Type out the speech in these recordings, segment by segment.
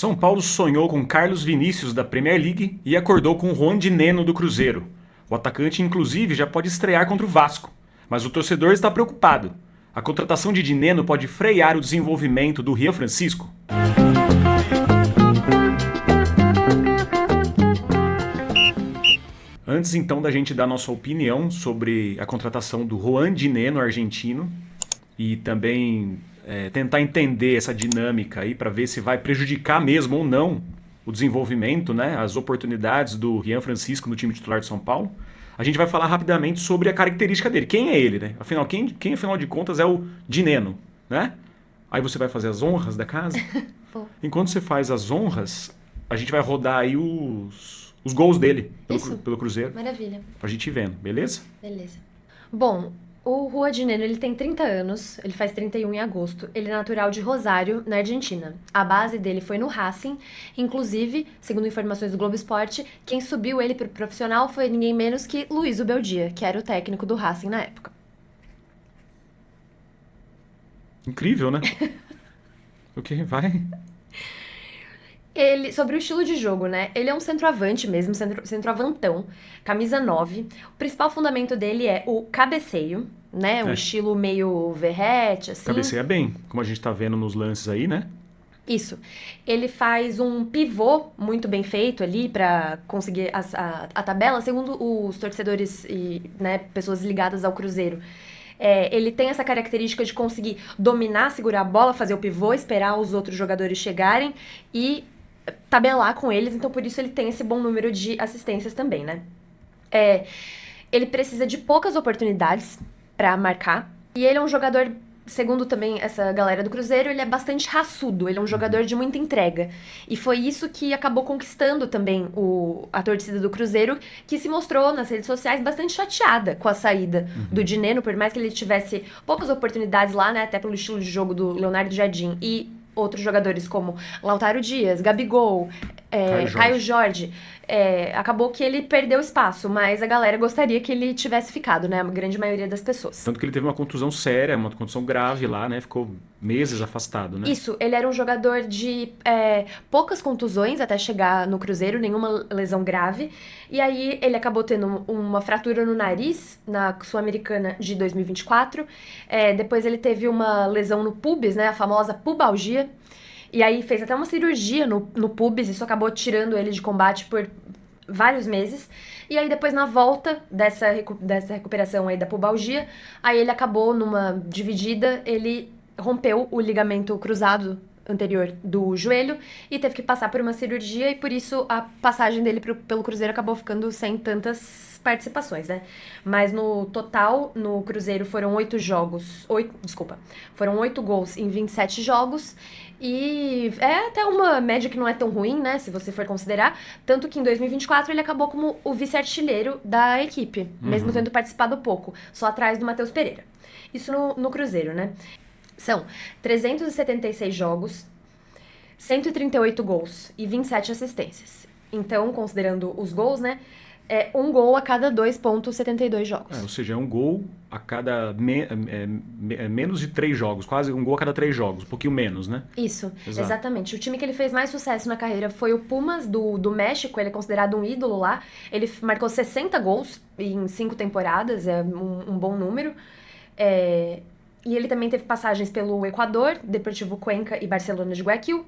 São Paulo sonhou com Carlos Vinícius da Premier League e acordou com Juan de Neno do Cruzeiro. O atacante, inclusive, já pode estrear contra o Vasco, mas o torcedor está preocupado. A contratação de Dineno pode frear o desenvolvimento do Rian Francisco? Antes então da gente dar nossa opinião sobre a contratação do Juan Dineno, argentino, e também tentar entender essa dinâmica aí para ver se vai prejudicar mesmo ou não o desenvolvimento, né, as oportunidades do Rian Francisco no time titular de São Paulo, a gente vai falar rapidamente sobre a característica dele. Quem é ele, né? Afinal, quem afinal de contas é o Dineno, né? Aí você vai fazer as honras da casa. Enquanto você faz as honras, a gente vai rodar aí os gols dele pelo Cruzeiro. Maravilha. Pra gente ir vendo, beleza? Beleza. Bom, o Juan de Neno, ele tem 30 anos, ele faz 31 em agosto. Ele é natural de Rosário, na Argentina. A base dele foi no Racing. Inclusive, segundo informações do Globo Esporte, quem subiu ele pro profissional foi ninguém menos que Luiz Ubeldia, que era o técnico do Racing na época. Incrível, né? O que vai? Sobre o estilo de jogo, né? Ele é um centroavante mesmo, centroavantão, camisa 9. O principal fundamento dele é o cabeceio, né? Um estilo meio Verratti, assim. Cabeceia bem, como a gente tá vendo nos lances aí, né? Isso. Ele faz um pivô muito bem feito ali pra conseguir a tabela, segundo os torcedores e, né, pessoas ligadas ao Cruzeiro. Ele tem essa característica de conseguir dominar, segurar a bola, fazer o pivô, esperar os outros jogadores chegarem e tabelar com eles, então por isso ele tem esse bom número de assistências também, né? Ele precisa de poucas oportunidades pra marcar, e ele é um jogador, segundo também essa galera do Cruzeiro, ele é bastante raçudo, ele é um jogador de muita entrega. E foi isso que acabou conquistando também a torcida do Cruzeiro, que se mostrou nas redes sociais bastante chateada com a saída do Dineno, por mais que ele tivesse poucas oportunidades lá, né, até pelo estilo de jogo do Leonardo Jardim e outros jogadores como Lautaro Dias, Gabigol, Caio Jorge. Acabou que ele perdeu espaço, mas a galera gostaria que ele tivesse ficado, né? A grande maioria das pessoas. Tanto que ele teve uma contusão séria, uma contusão grave lá, né? Ficou meses afastado, né? Isso, ele era um jogador de poucas contusões até chegar no Cruzeiro, nenhuma lesão grave. E aí ele acabou tendo uma fratura no nariz na Sul-Americana de 2024. Depois ele teve uma lesão no pubis, né? A famosa pubalgia. E aí fez até uma cirurgia no pubis, isso acabou tirando ele de combate por vários meses. E aí depois na volta dessa recuperação aí da pubalgia, aí ele acabou numa dividida, ele rompeu o ligamento cruzado anterior do joelho e teve que passar por uma cirurgia, e por isso a passagem dele pelo Cruzeiro acabou ficando sem tantas participações, né? Mas no total, no Cruzeiro foram 8 gols em 27 jogos, e é até uma média que não é tão ruim, né, se você for considerar, tanto que em 2024 ele acabou como o vice-artilheiro da equipe, mesmo tendo participado pouco, só atrás do Matheus Pereira. Isso no Cruzeiro, né? São 376 jogos, 138 gols e 27 assistências. Então, considerando os gols, né, é um gol a cada 2,72 jogos. Ou seja, é um gol a cada menos de 3 jogos, quase um gol a cada 3 jogos, um pouquinho menos, né? Isso, Exato. Exatamente. O time que ele fez mais sucesso na carreira foi o Pumas do México, ele é considerado um ídolo lá. Ele marcou 60 gols em 5 temporadas, é um bom número. E ele também teve passagens pelo Equador, Deportivo Cuenca e Barcelona de Guayaquil,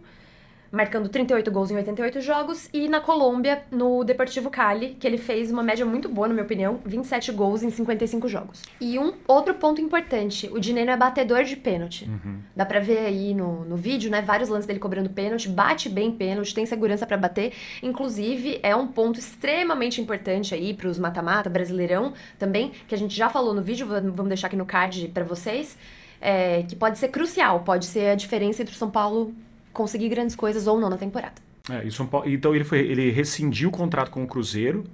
marcando 38 gols em 88 jogos, e na Colômbia, no Deportivo Cali, que ele fez uma média muito boa, na minha opinião, 27 gols em 55 jogos. E um outro ponto importante, o Dineno é batedor de pênalti. Dá pra ver aí no vídeo, né, vários lances dele cobrando pênalti, bate bem pênalti, tem segurança pra bater, inclusive é um ponto extremamente importante aí pros mata-mata, Brasileirão também, que a gente já falou no vídeo, vamos deixar aqui no card pra vocês, que pode ser crucial, pode ser a diferença entre o São Paulo conseguir grandes coisas ou não na temporada. E o São Paulo, então ele rescindiu o contrato com o Cruzeiro,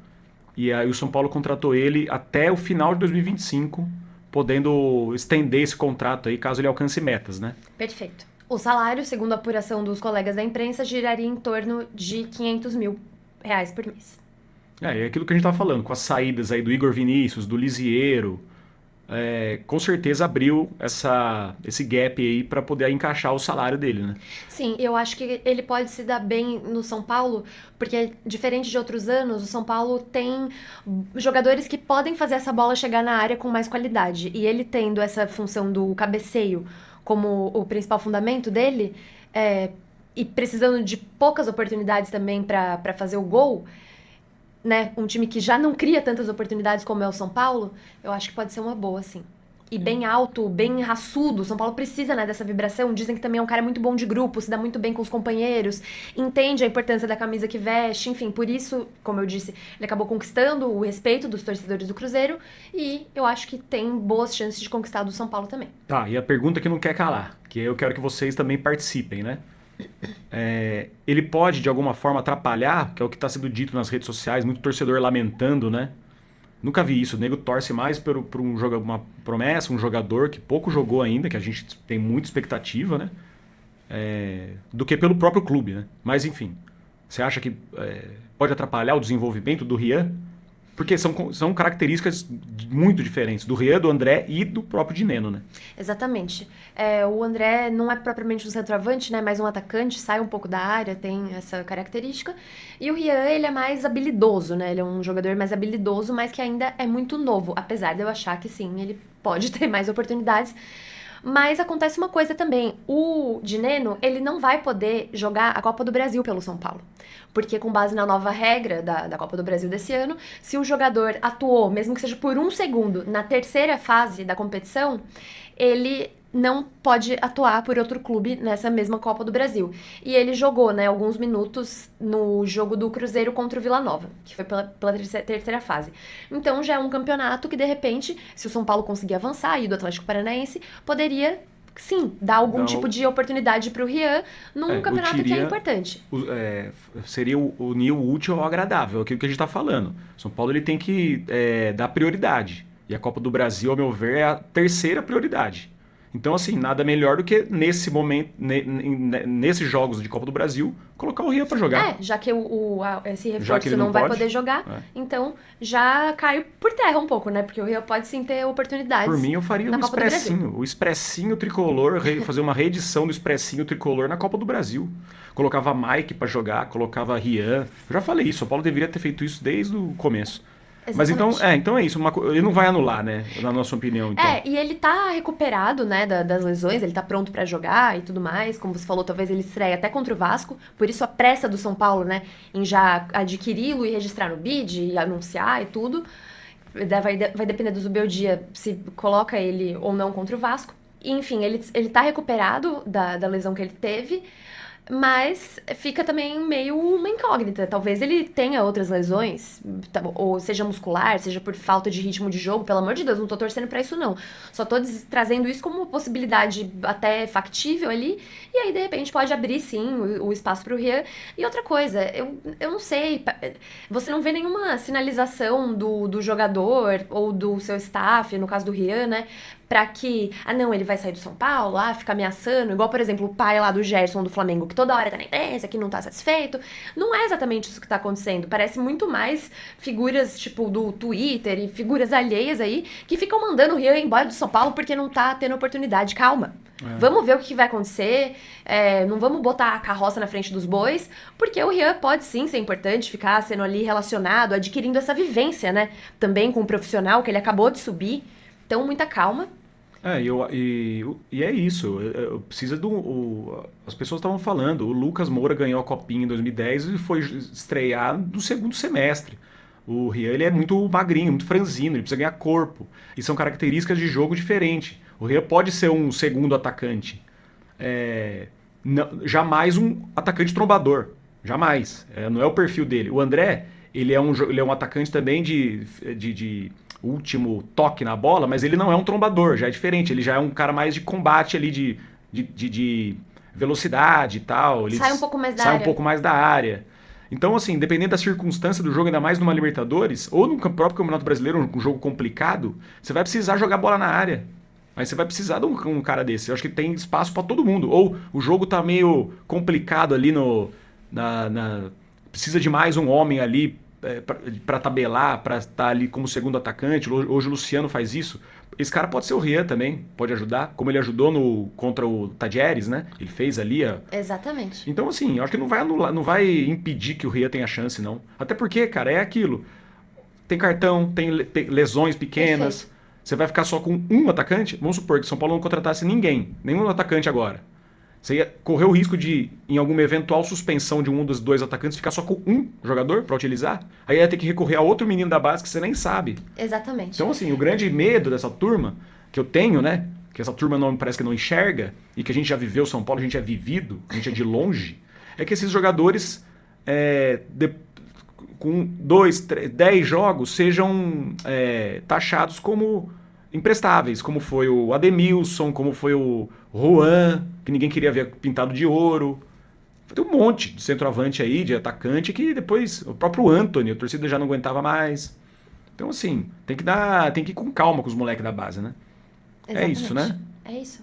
e aí o São Paulo contratou ele até o final de 2025, podendo estender esse contrato aí caso ele alcance metas, né? Perfeito. O salário, segundo a apuração dos colegas da imprensa, giraria em torno de R$500 mil por mês. É aquilo que a gente tava falando, com as saídas aí do Igor Vinícius, do Lisiero, com certeza abriu esse gap aí para poder encaixar o salário dele, né? Sim, eu acho que ele pode se dar bem no São Paulo, porque diferente de outros anos, o São Paulo tem jogadores que podem fazer essa bola chegar na área com mais qualidade. E ele tendo essa função do cabeceio como o principal fundamento dele, e precisando de poucas oportunidades também para fazer o gol, né? Um time que já não cria tantas oportunidades como é o São Paulo, eu acho que pode ser uma boa, sim. E bem alto, bem raçudo. O São Paulo precisa, né, dessa vibração. Dizem que também é um cara muito bom de grupo, se dá muito bem com os companheiros, entende a importância da camisa que veste, enfim, por isso, como eu disse, ele acabou conquistando o respeito dos torcedores do Cruzeiro e eu acho que tem boas chances de conquistar do São Paulo também. Tá, e a pergunta que não quer calar, que eu quero que vocês também participem, né? Ele pode, de alguma forma, atrapalhar, que é o que está sendo dito nas redes sociais, muito torcedor lamentando, né? Nunca vi isso. O nego torce mais por uma promessa, um jogador que pouco jogou ainda, que a gente tem muita expectativa, né? Do que pelo próprio clube, né? Mas, enfim, você acha que pode atrapalhar o desenvolvimento do Rian? Porque são características muito diferentes do Rian, do André e do próprio Dineno, né? Exatamente. O André não é propriamente um centroavante, né? Mais um atacante, sai um pouco da área, tem essa característica. E o Rian, ele é mais habilidoso, né? Ele é um jogador mais habilidoso, mas que ainda é muito novo. Apesar de eu achar que sim, ele pode ter mais oportunidades. Mas acontece uma coisa também, o Dineno, ele não vai poder jogar a Copa do Brasil pelo São Paulo. Porque com base na nova regra da Copa do Brasil desse ano, se o jogador atuou, mesmo que seja por um segundo, na terceira fase da competição, ele não pode atuar por outro clube nessa mesma Copa do Brasil. E ele jogou, né, alguns minutos no jogo do Cruzeiro contra o Vila Nova, que foi pela terceira fase. Então já é um campeonato que, de repente, se o São Paulo conseguir avançar e do Atlético Paranaense, poderia, sim, dar algum tipo de oportunidade para o Rian num campeonato que é importante. Seria unir o útil ao agradável, aquilo que a gente está falando. São Paulo ele tem que dar prioridade. E a Copa do Brasil, ao meu ver, é a terceira prioridade. Então, assim, nada melhor do que nesse momento, nesses jogos de Copa do Brasil, colocar o Rian para jogar. Já que esse reforço não vai poder jogar, então já cai por terra um pouco, né? Porque o Rian pode sim ter oportunidades. Por mim, eu faria um expressinho. O expressinho tricolor, fazer uma reedição do expressinho tricolor na Copa do Brasil. Colocava Mike para jogar, colocava Rian. Eu já falei isso, o Paulo deveria ter feito isso desde o começo. Exatamente. Mas então é isso, ele não vai anular, né? Na nossa opinião, então. E ele tá recuperado, né, das lesões, ele tá pronto pra jogar e tudo mais, como você falou, talvez ele estreie até contra o Vasco, por isso a pressa do São Paulo, né, em já adquiri-lo e registrar no BID e anunciar e tudo, vai depender do Zubeldia se coloca ele ou não contra o Vasco. E, enfim, ele tá recuperado da lesão que ele teve, mas fica também meio uma incógnita. Talvez ele tenha outras lesões, ou seja muscular, seja por falta de ritmo de jogo. Pelo amor de Deus, não tô torcendo pra isso não. Só tô trazendo isso como uma possibilidade até factível ali. E aí, de repente, pode abrir sim o espaço pro Rian. E outra coisa, eu não sei, você não vê nenhuma sinalização do jogador ou do seu staff, no caso do Rian, né? Pra que, não, ele vai sair do São Paulo, fica ameaçando, igual, por exemplo, o pai lá do Gerson do Flamengo, que toda hora tá na imprensa, que não tá satisfeito. Não é exatamente isso que tá acontecendo. Parece muito mais figuras, tipo, do Twitter e figuras alheias aí, que ficam mandando o Rian embora do São Paulo porque não tá tendo oportunidade. Calma. Vamos ver o que vai acontecer, não vamos botar a carroça na frente dos bois, porque o Rian pode sim ser importante, ficar sendo ali relacionado, adquirindo essa vivência, né? Também com o profissional que ele acabou de subir. Então, muita calma. E é isso. Precisa as pessoas estavam falando. O Lucas Moura ganhou a Copinha em 2010 e foi estrear no segundo semestre. O Rian ele é muito magrinho, muito franzino, ele precisa ganhar corpo. E são características de jogo diferentes. O Rian pode ser um segundo atacante. Jamais um atacante trombador. Jamais. Não é o perfil dele. O André, ele é um atacante também de último toque na bola, mas ele não é um trombador, já é diferente. Ele já é um cara mais de combate ali, de velocidade e tal. Ele sai um pouco mais da área. Sai um pouco mais da área. Então, assim, dependendo da circunstância do jogo, ainda mais numa Libertadores, ou no próprio Campeonato Brasileiro, um jogo complicado, você vai precisar jogar bola na área. Aí você vai precisar de um cara desse. Eu acho que tem espaço para todo mundo. Ou o jogo tá meio complicado ali precisa de mais um homem ali pra tabelar, pra estar ali como segundo atacante. Hoje o Luciano faz isso. Esse cara pode ser o Rian também, pode ajudar, como ele ajudou contra o Tadieres, né? Ele fez ali a... Exatamente. Então, assim, eu acho que não vai anular, não vai impedir que o Rian tenha chance, não. Até porque, cara, é aquilo. Tem cartão, tem lesões pequenas. Perfeito. Você vai ficar só com um atacante? Vamos supor que São Paulo não contratasse ninguém, nenhum atacante agora. Você ia correr o risco de, em alguma eventual suspensão de um dos dois atacantes, ficar só com um jogador para utilizar. Aí ia ter que recorrer a outro menino da base que você nem sabe. Exatamente. Então, assim, o grande medo dessa turma, que eu tenho, né? Que essa turma não parece que não enxerga, e que a gente já viveu São Paulo, a gente é vivido, a gente é de longe, é que esses jogadores, com 2, 3, 10 jogos, sejam taxados como imprestáveis, como foi o Ademilson, como foi o Juan, que ninguém queria ver pintado de ouro. Tem um monte de centroavante aí, de atacante, que depois o próprio Antony, a torcida já não aguentava mais. Então, assim, tem que ir com calma com os moleques da base, né? É Exatamente. isso, né? É isso.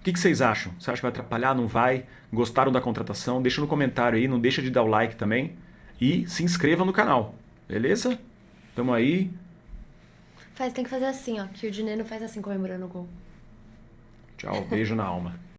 O que vocês acham? Você acha que vai atrapalhar? Não vai? Gostaram da contratação? Deixa no comentário aí, não deixa de dar o like também. E se inscreva no canal, beleza? Tamo aí. Tem que fazer assim, ó. Que o Dineno faz assim, comemorando o gol. Tchau, beijo na alma.